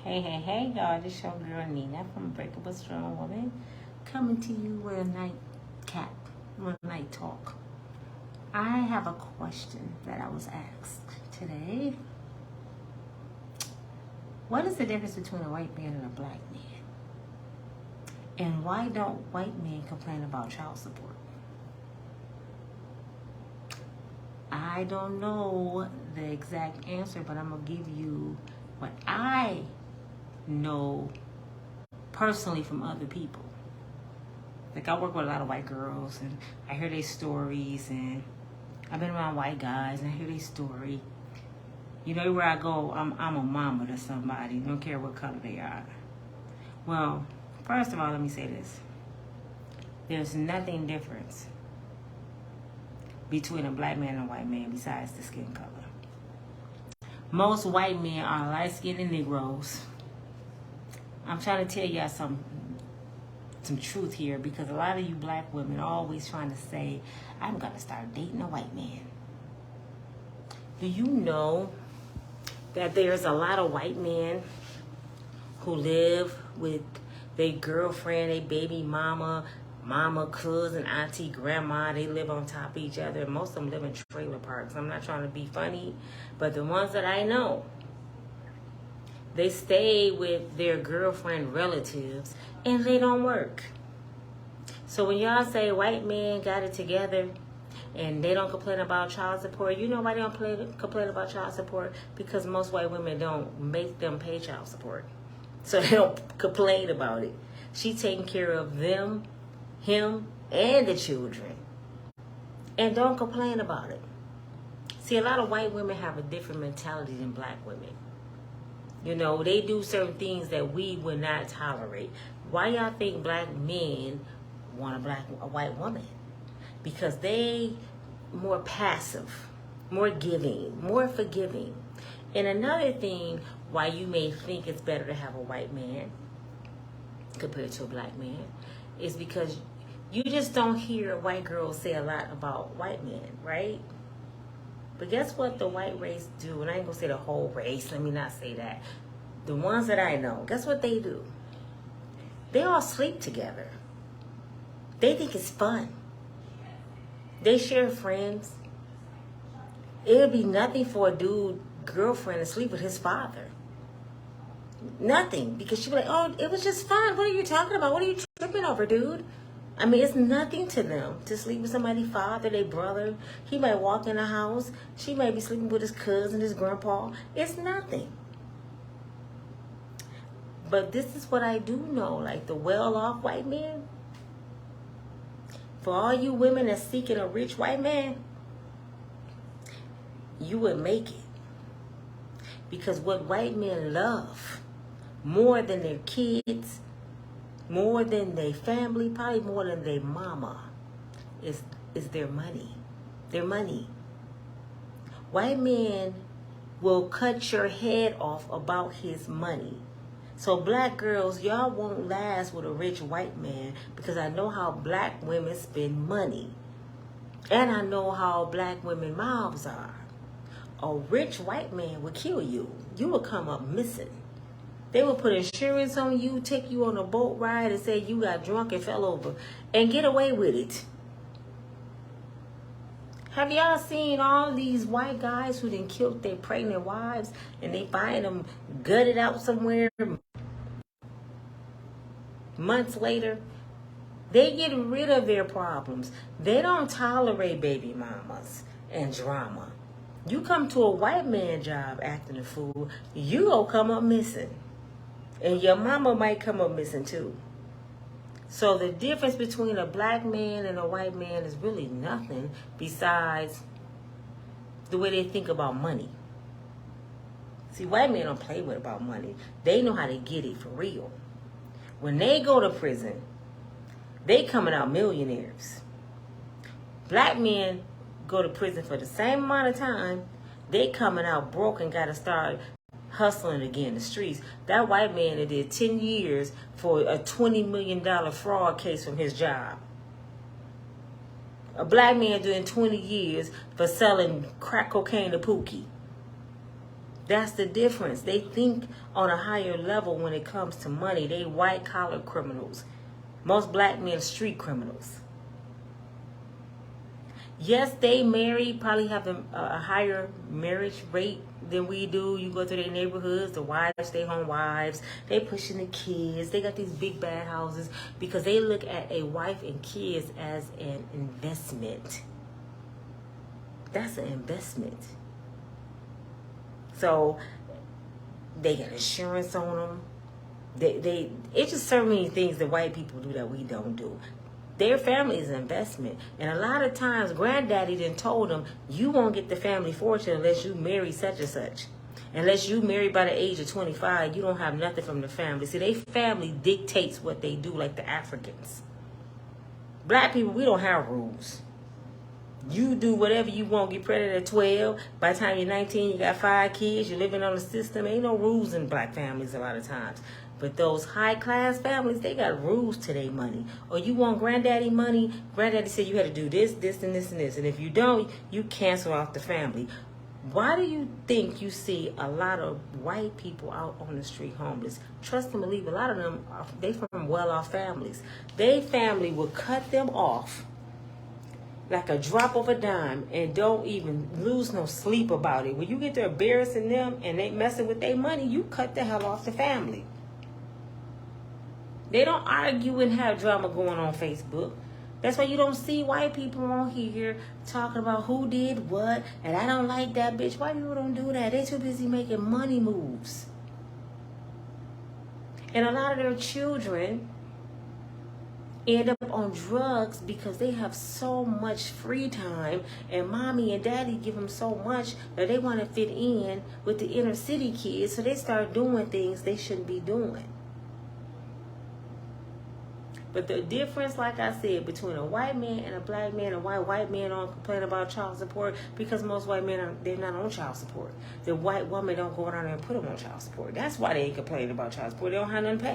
Hey, y'all, this your girl Nina from Unbreakable Strong Woman, coming to you with a night talk. I have a question that I was asked today. What is the difference between a white man and a black man? And why don't white men complain about child support? I don't know the exact answer, but I'm going to give you what I know personally from other people. Like, I work with a lot of white girls, and I hear their stories, and I've been around white guys, and I hear their story. You know, where I go, I'm a mama to somebody. Don't care what color they are. Well, first of all, let me say this. There's nothing different between a black man and a white man besides the skin color. Most white men are light-skinned Negroes. I'm trying to tell y'all some truth here, because a lot of you black women are always trying to say, I'm going to start dating a white man. Do you know that there's a lot of white men who live with their girlfriend, their baby mama, cousin, auntie, grandma? They live on top of each other. Most of them live in trailer parks. I'm not trying to be funny, but the ones that I know, they stay with their girlfriend relatives and they don't work. So when y'all say white men got it together and they don't complain about child support, you know why they don't complain about child support? Because most white women don't make them pay child support. So they don't complain about it. She taking care of them, him, and the children. And don't complain about it. See, a lot of white women have a different mentality than black women. You know, they do certain things that we would not tolerate. Why y'all think black men want a white woman? Because they more passive, more giving, more forgiving. And another thing why you may think it's better to have a white man compared to a black man is because you just don't hear white girls say a lot about white men, right? But guess what the white race do? And I ain't gonna say the whole race, let me not say that. The ones that I know, guess what they do? They all sleep together. They think it's fun. They share friends. It would be nothing for a dude girlfriend to sleep with his father. Nothing. Because she'd be like, oh, it was just fun. What are you talking about? What are you tripping over, dude? I mean, it's nothing to them to sleep with somebody's father, their brother. He might walk in the house. She might be sleeping with his cousin, his grandpa. It's nothing. But this is what I do know. Like the well-off white men. For all you women that's seeking a rich white man, you would make it. Because what white men love more than their kids, more than their family, probably more than their mama, is their money. Their money. White men will cut your head off about his money. So black girls, y'all won't last with a rich white man, because I know how black women spend money. And I know how black women mouths are. A rich white man will kill you. You will come up missing. They will put insurance on you, take you on a boat ride and say you got drunk and fell over and get away with it. Have y'all seen all these white guys who done killed their pregnant wives and they find them gutted out somewhere months later? They get rid of their problems. They don't tolerate baby mamas and drama. You come to a white man job acting a fool, you gonna come up missing. And your mama might come up missing too. So the difference between a black man and a white man is really nothing besides the way they think about money. See, white men don't play with about money. They know how to get it for real. When they go to prison, they coming out millionaires. Black men go to prison for the same amount of time. They coming out broke and got to start hustling again in the streets. That white man that did 10 years for a $20 million fraud case from his job. A black man doing 20 years for selling crack cocaine to Pookie. That's the difference. They think on a higher level when it comes to money. They white collar criminals. Most black men are street criminals. Yes, they marry, probably have a higher marriage rate than we do. You go through their neighborhoods, the wives, stay home wives, they pushing the kids, they got these big bad houses because they look at a wife and kids as an investment. That's an investment. So they got insurance on them. It's just so many things that white people do that we don't do. Their family is an investment. And a lot of times, granddaddy done told them, you won't get the family fortune unless you marry such and such. Unless you marry by the age of 25, you don't have nothing from the family. See, their family dictates what they do, like the Africans. Black people, we don't have rules. You do whatever you want, get pregnant at 12. By the time you're 19, you got 5 kids, you're living on the system. Ain't no rules in black families a lot of times. But those high-class families, they got rules to their money. Or you want granddaddy money, granddaddy said you had to do this, this, and this, and this. And if you don't, you cancel off the family. Why do you think you see a lot of white people out on the street homeless? Trust and believe, a lot of them, they from well-off families. Their family will cut them off like a drop of a dime and don't even lose no sleep about it. When you get to embarrassing them and they messing with their money, you cut the hell off the family. They don't argue and have drama going on Facebook. That's why you don't see white people on here talking about who did what, and I don't like that bitch. White people don't do that. They too busy making money moves. And a lot of their children end up on drugs because they have so much free time, and mommy and daddy give them so much that they want to fit in with the inner city kids, so they start doing things they shouldn't be doing. But the difference, like I said, between a white man and a black man, and why white men don't complain about child support, because most white men, they're not on child support. The white woman don't go down there and put them on child support. That's why they ain't complaining about child support. They don't have nothing to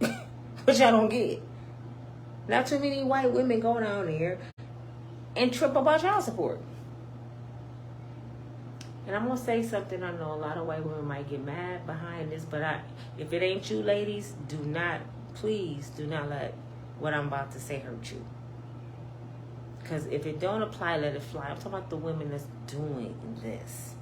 pay. Which I don't get. Not too many white women go down there and trip about child support. And I'm going to say something. I know a lot of white women might get mad behind this, but if it ain't you ladies, please do not let what I'm about to say hurt you. Because if it don't apply, let it fly. I'm talking about the women that's doing this.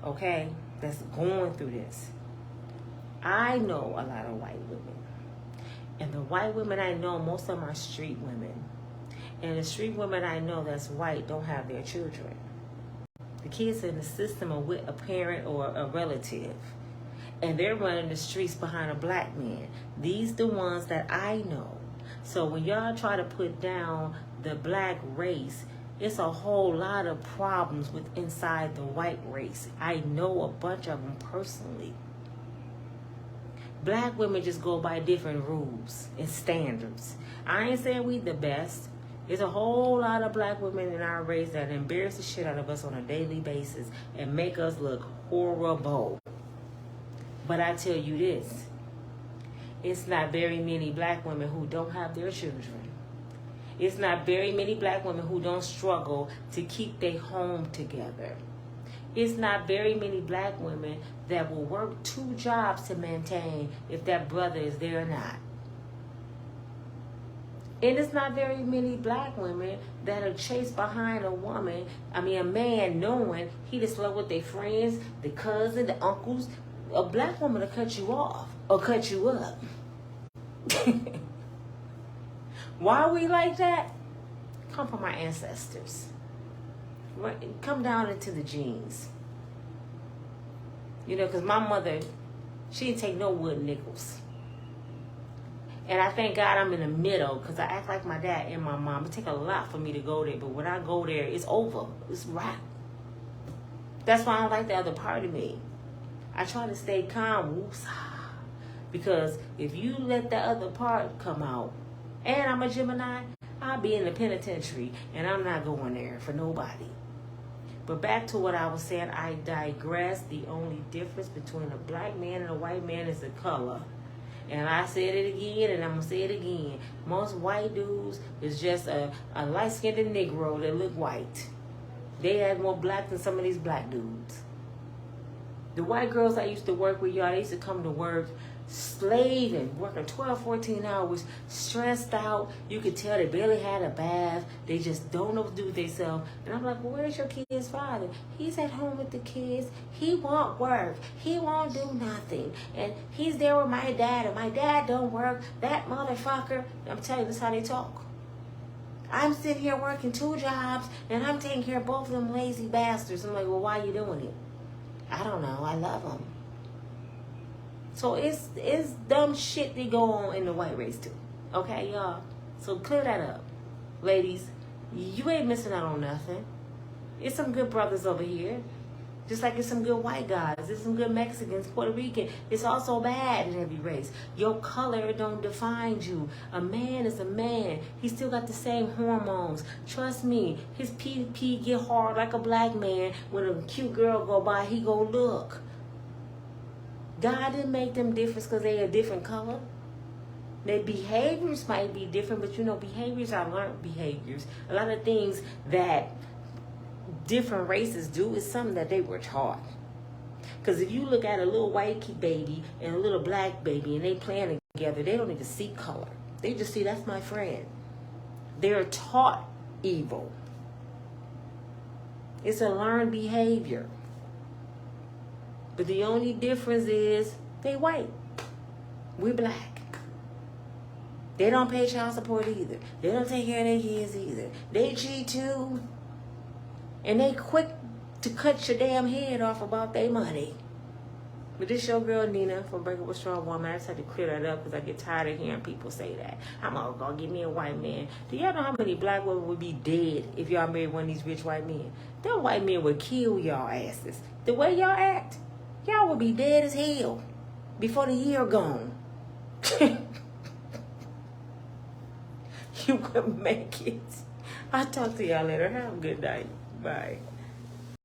Okay? That's going through this. I know a lot of white women. And the white women I know, most of them are street women. And the street women I know that's white don't have their children. The kids in the system are with a parent or a relative. And they're running the streets behind a black man. These the ones that I know. So when y'all try to put down the black race, it's a whole lot of problems with inside the white race. I know a bunch of them personally. Black women just go by different rules and standards. I ain't saying we the best. There's a whole lot of black women in our race that embarrass the shit out of us on a daily basis and make us look horrible. But I tell you this, it's not very many black women who don't have their children. It's not very many black women who don't struggle to keep their home together. It's not very many black women that will work 2 jobs to maintain if that brother is there or not. And it's not very many black women that are chased behind a man knowing he just love with their friends, the cousin, the uncles. A black woman will cut you off or cut you up. Why are we like that? Come from our ancestors. Come down into the genes. You know, because my mother, she didn't take no wood nickels. And I thank God I'm in the middle because I act like my dad and my mom. It take a lot for me to go there, but when I go there, it's over. It's wrap. That's why I don't like the other part of me. I try to stay calm, because if you let that other part come out, and I'm a Gemini, I'll be in the penitentiary, and I'm not going there for nobody. But back to what I was saying, I digress. The only difference between a black man and a white man is the color. And I said it again, and I'm going to say it again. Most white dudes is just a light-skinned Negro that look white. They had more black than some of these black dudes. The white girls I used to work with, y'all, they used to come to work slaving, working 12, 14 hours, stressed out. You could tell they barely had a bath. They just don't know what to do with themselves. And I'm like, well, where's your kid's father? He's at home with the kids. He won't work. He won't do nothing. And he's there with my dad, and my dad don't work. That motherfucker. I'm telling you, this is how they talk. I'm sitting here working 2 jobs, and I'm taking care of both of them lazy bastards. I'm like, well, why are you doing it? I don't know. I love them. So it's dumb shit that go on in the white race too. Okay, y'all? So clear that up. Ladies, you ain't missing out on nothing. It's some good brothers over here. Just like it's some good white guys. There's some good Mexicans, Puerto Rican. It's also bad in every race. Your color don't define you. A man is a man. He still got the same hormones. Trust me, his pee get hard like a black man. When a cute girl go by, he go look. God didn't make them different because they a different color. Their behaviors might be different, but you know, behaviors are learned behaviors. A lot of things that different races do is something that they were taught. Because if you look at a little white baby and a little black baby and they playing together, they don't even see color. They just see, that's my friend. They're taught evil. It's a learned behavior. But the only difference is they white. We black. They don't pay child support either. They don't take care of their kids either. They cheat too. And they quick to cut your damn head off about their money. But this your girl Nina from Unbreakable Strong Woman. I just had to clear that up because I get tired of hearing people say that. I'm all gonna give me a white man. Do y'all know how many black women would be dead if y'all married one of these rich white men? Them white men would kill y'all asses. The way y'all act, y'all would be dead as hell before the year gone. You could make it. I'll talk to y'all later. Have a good night. Bye.